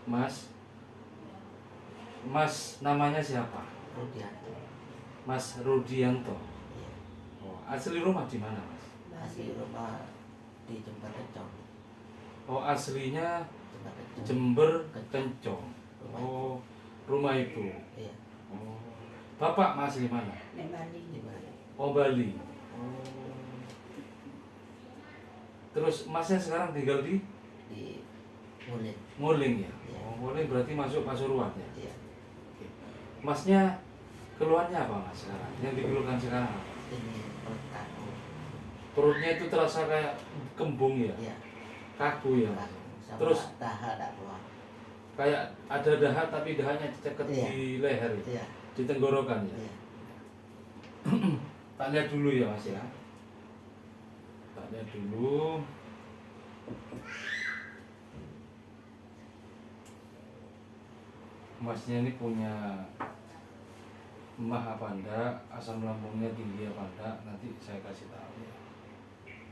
Mas, Mas namanya siapa? Rudianto. Mas Rudianto. Iya. Oh, asli rumah di mana, Mas? Masih rumah di Jember Kencong. Oh, aslinya Jember Kencong. Jember Kencong. Oh, rumah itu. Iya. Oh, Bapak masih di mana? Nek Bali. Di Bali. Oh, Bali. Oh. Terus Masnya sekarang tinggal di Di Mulim. Nguling ya? Iya. Oh, Nguling berarti masuk Pasuruan ya? Iya. Oke. Masnya keluhannya apa, Mas, sekarang? Yang dikeluhkan sekarang apa? Ini perut kaku. Perutnya itu terasa kayak kembung ya? Iya. Kaku ya? Kaku. Sama Terus? dahak tak keluar. Kayak ada dahak tapi dahaknya ceket Iya. di leher ya? Iya. Di tenggorokan ya? Iya. Tak lihat dulu ya, Mas ya? Tak lihat dulu. Masnya ini punya emah apa enggak, asam lambungnya tinggi apa enggak, nanti saya kasih tahu ya.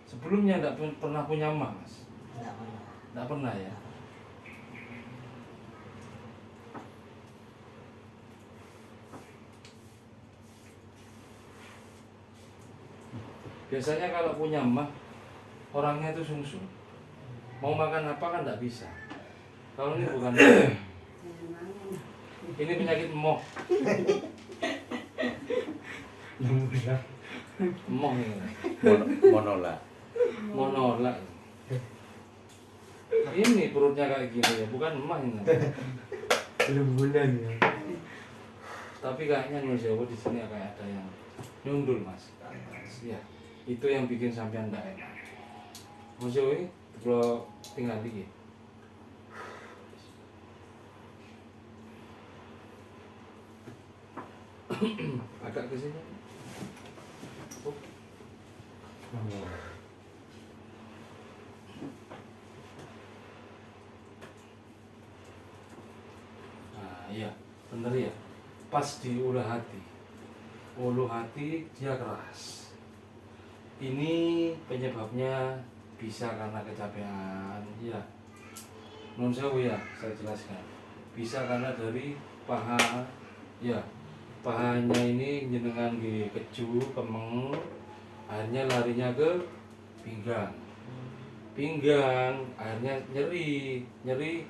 Sebelumnya enggak pernah punya emah, Mas? Tidak pernah. Enggak pernah ya? Biasanya kalau punya emah, orangnya itu sungsung. Mau makan apa kan enggak bisa. Kalau ini bukan ini penyakit emoh. Emoh ini. Monola. Mau nolak. Ini perutnya kayak gini ya, bukan emah ini. Belum bulan ya. Tapi kayaknya Nur Jawa di sini kayak ada yang nyundul, Mas. Ya, itu yang bikin sampean enggak enak. Nur Jawa ini kalau tinggal di agak ke sini. Oh. Nah, iya, bener ya. Pas di ulu hati. Ulu hati dia keras. Ini penyebabnya bisa karena kecapean, ya. Non sewu ya, saya jelaskan. Bisa karena dari paha, ya. Pahanya ini jenengan di keju, kemeng, akhirnya larinya ke pinggang. Pinggang, akhirnya nyeri,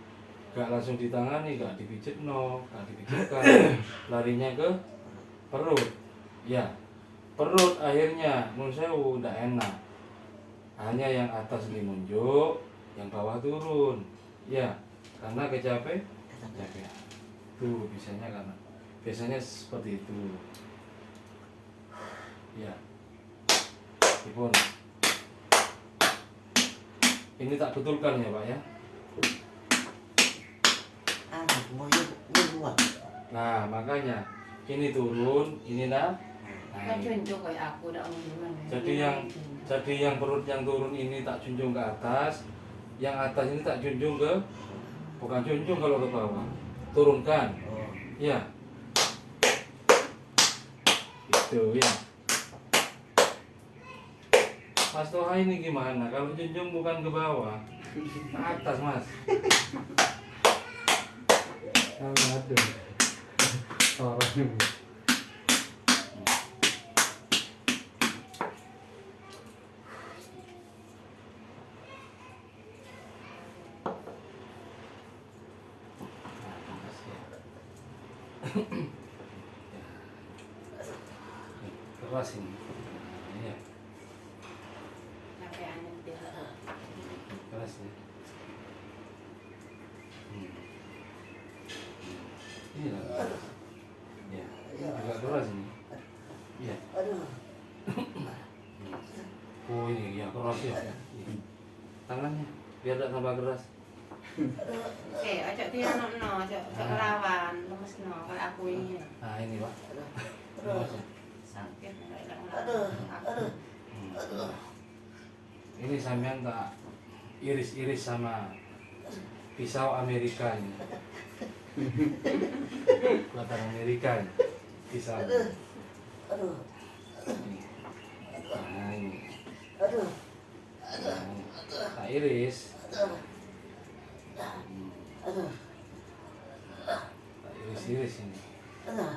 gak langsung ditangani, gak dipijit no, gak dipijitkan, larinya ke perut, ya. Perut akhirnya nun sewu ndak enak, hanya yang atas dimunjuk, yang bawah turun, ya, karena kecapean. Tuh biasanya seperti itu, ya. Ipun ini tak betulkan ya, Pak ya. Mau yuk. Nah makanya ini turun, ini naik. Kan junjung kayak aku udah ngomong Jadi yang perut yang turun ini tak junjung ke atas, yang atas ini tak junjung ke, bukan junjung kalau ke bawah, turunkan, Oh. ya. Itu ya. Mas Toha ini gimana? Kalau junjung bukan ke bawah, ke atas, Mas. Aduh. Orangnya. Keras ini. Iya, capeannya dia. keras ya. Ini lah. Ya, agak keras ini. Iya. Aduh. Oh ini ya keras ya. Tangannya biar tidak tambah keras. Ajak dia no, ajak ngelawan, lemes no, kayak aku ini. Nah ini Pak. Sakit enggak Aduh. Ini sampean tak iris-iris sama pisau Amerika ini. Buatan Amerika ini. Pisau. Aduh. Ini. Nah ini. Aduh. Nah, ini. Tak iris. Aduh. Iris-iris ini. Aduh.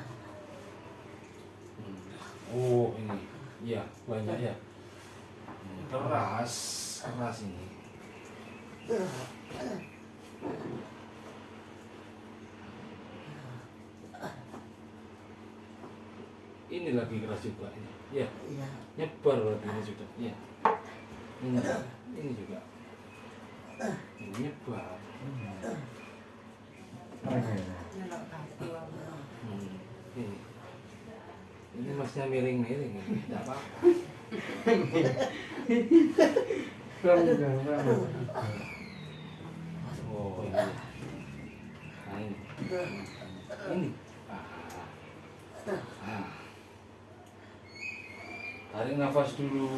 Oh ini, iya banyak ya. Keras, keras ini. Ini lagi keras juga ini. Ya, Iya. nyebar berarti ini sudah. Ya. Ini juga. Ini nyebar. Nyelok kaki. Ini. Ini masnya miring-miring ini. Tidak apa-apa. Oh ini. Nah ini. Ini. Tarik nafas dulu.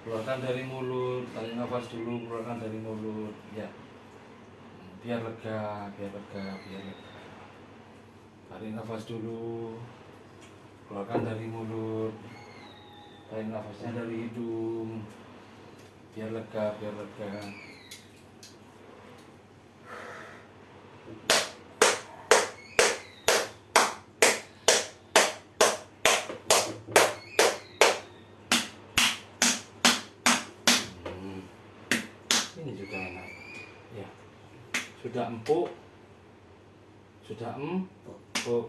Keluarkan dari mulut. Tarik nafas dulu. Keluarkan dari mulut. Ya. Biar lega, biar lega, biar lega. Tarik nafas dulu. Keluarkan dari mulut. Tarik nafasnya dari hidung. Biar lega, biar lega. Ini sudah enak. Ya. Sudah empuk. Sudah empuk.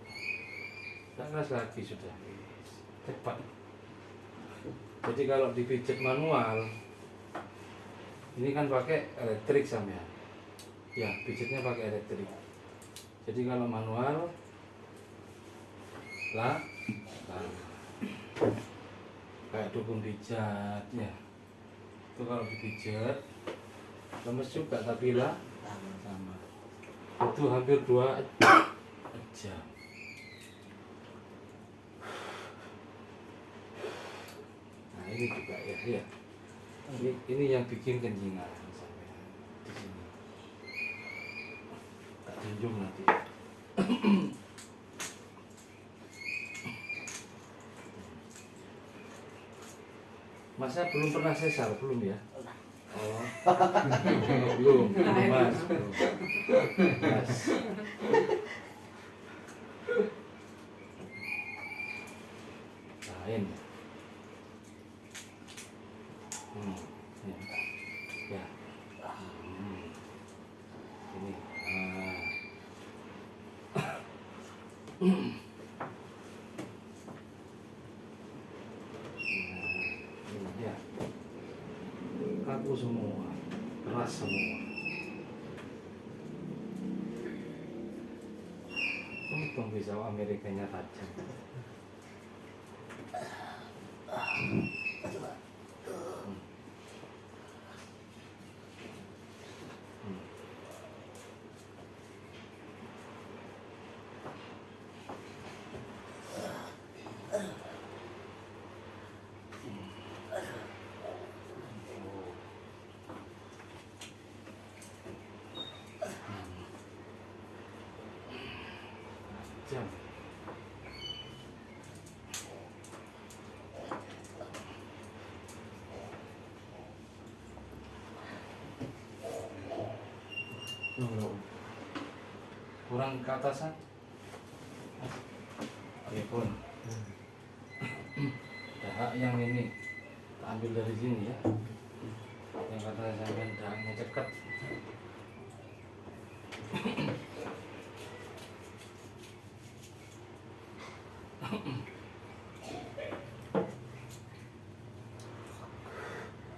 Tidak keras lagi sudah. Cepat. Jadi kalau dipijat manual, ini kan pakai elektrik sampean. Ya, pijatnya pakai elektrik. Jadi kalau manual lah kayak dukun pijat ya. Itu kalau dipijat lemes juga tapi lah sama. Itu hampir 2 jam. Nah ini juga ya. Ini yang bikin kencingan sampai di sini. Tak junjung nanti. Masa belum pernah sesar belum ya? Oh, belum mas, belum. Mas. Lain. Ya. Ini. Ini ya. Kaku semua, keras semua. Untung pisau Amerikanya tajam. Jam. Kurang ke atasan? Oke pun. Dahak yang ini kita ambil dari sini ya. Yang kata sampai dahaknya cekat.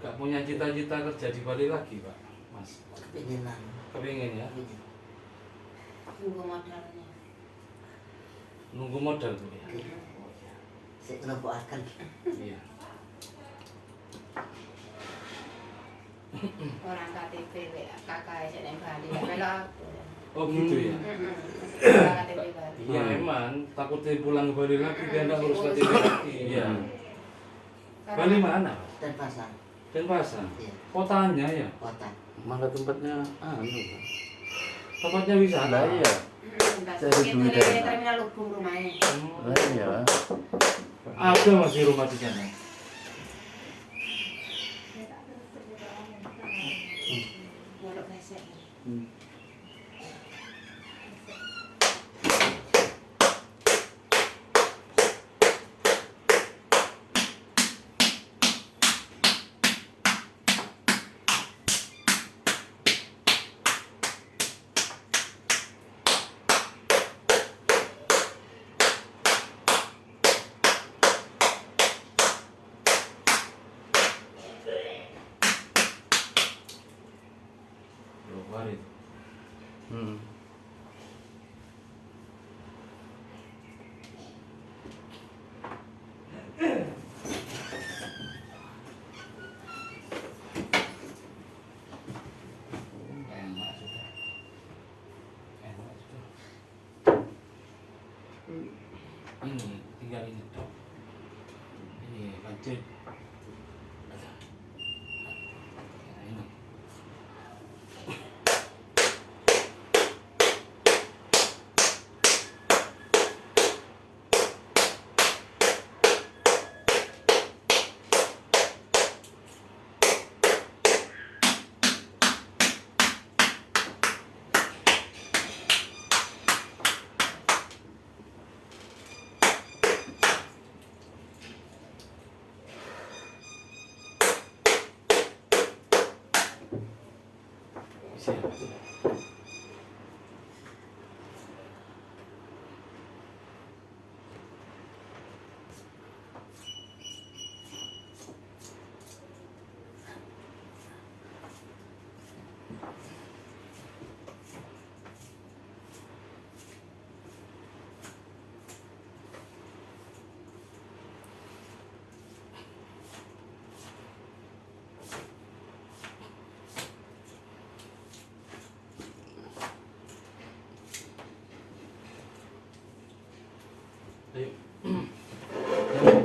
Gak punya cita-cita kerja di Bali lagi Pak, Mas? Kepinginan. Kepingin ya? Tunggu modalnya. Nunggu modal tuh ya? Saya terbuatkan. Iya. Orang KTP kakak aja yang Bali. Kalau aku. Oh gitu ya? Orang KTP Bali. Iya emang, takutnya pulang ke Bali lagi, dia nggak ngurus KTP lagi. Iya. Bali mana? Denpasar. Denpasar? Iya. Kotanya ya? Kota. Mana tempatnya? Tempatnya wisata? Lah iya. Cari Itu duit di dari terminal Lubung rumahnya. Lah iya. Ada masih rumah di sana? Nyolok besek. hari itu. Hmm. Enak sudah. Enak sudah. Ini tinggal ini dok. Ini lanjut. Nah, ini. Siap. Ayo.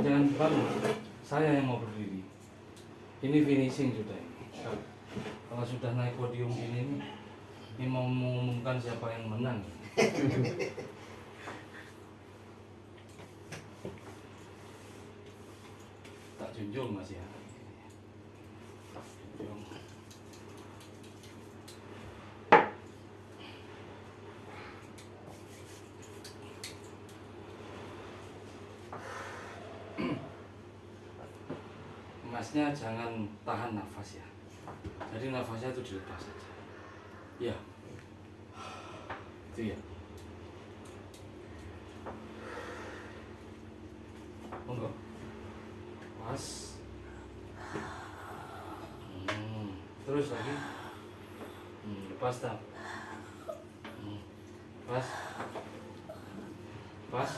Jangan bangun. Saya yang mau berdiri. Ini finishing sudah ini. Kalau sudah naik podium ini mau mengumumkan siapa yang menang. Tak junjung Mas ya. Tak junjung. Masnya jangan tahan nafas ya. Jadi nafasnya itu dilepas saja. Ya. Itu ya. Monggo. Pas. Terus lagi. Lepas tak. Pas. Pas.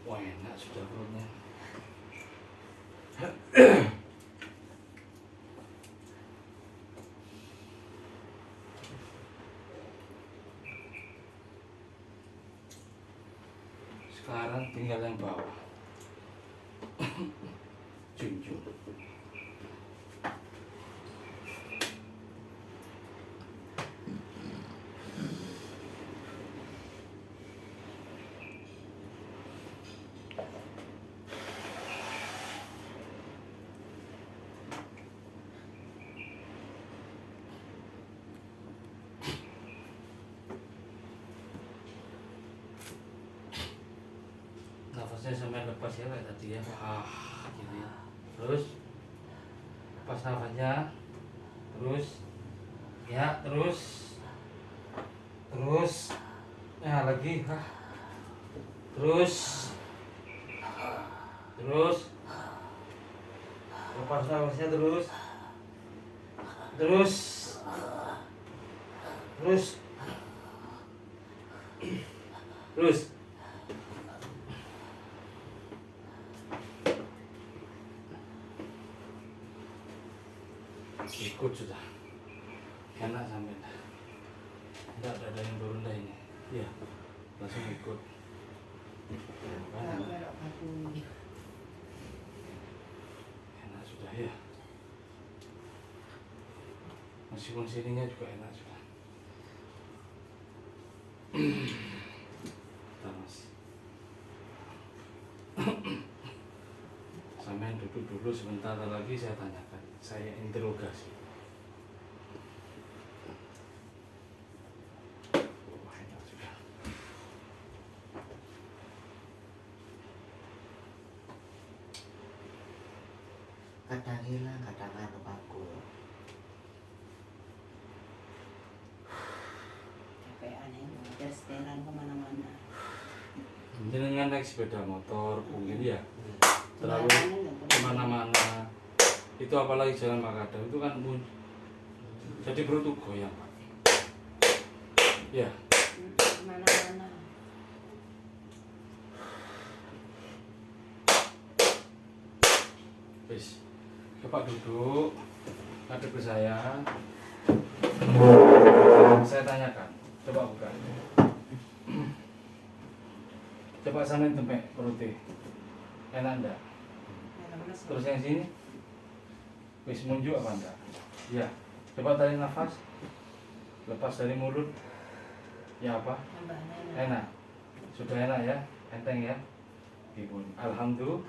Wah enak sudah perutnya. Sekarang tinggal yang bawah. Junjung. Nafasnya sampai lepas ya kayak tadi ya. Gitu ya. Terus lepas nafasnya. Terus ya, terus ya lagi. Terus lepas nafasnya terus ikut sudah enak sampai enggak ada yang turun dah ini ya langsung ikut enak sudah ya masih sininya juga enak sudah. Mas sampean duduk dulu sebentar lagi saya tanyakan, saya interogasi. Wah, enak juga. Kadang hilang, kadang anu aku. Capek aneh, ada setelan kemana-mana. Jenengan naik sepeda motor mungkin ya terlalu Jalan nggak boleh. kemana-mana. Itu apalagi jalan Makadam itu kan jadi perut tuh goyang Pak. Ya, Kemana-mana. wis. Coba duduk, ngadep ke saya. Saya tanyakan, coba buka. Coba samain tempe perutnya. Enak enggak? Lemes. Terus yang sini, wis munjuk apa enggak? Ya, coba tarik nafas. Lepas dari mulut. Ya apa? Tambahnya Enak. Sudah enak ya? Enteng ya? Ibu. Alhamdulillah.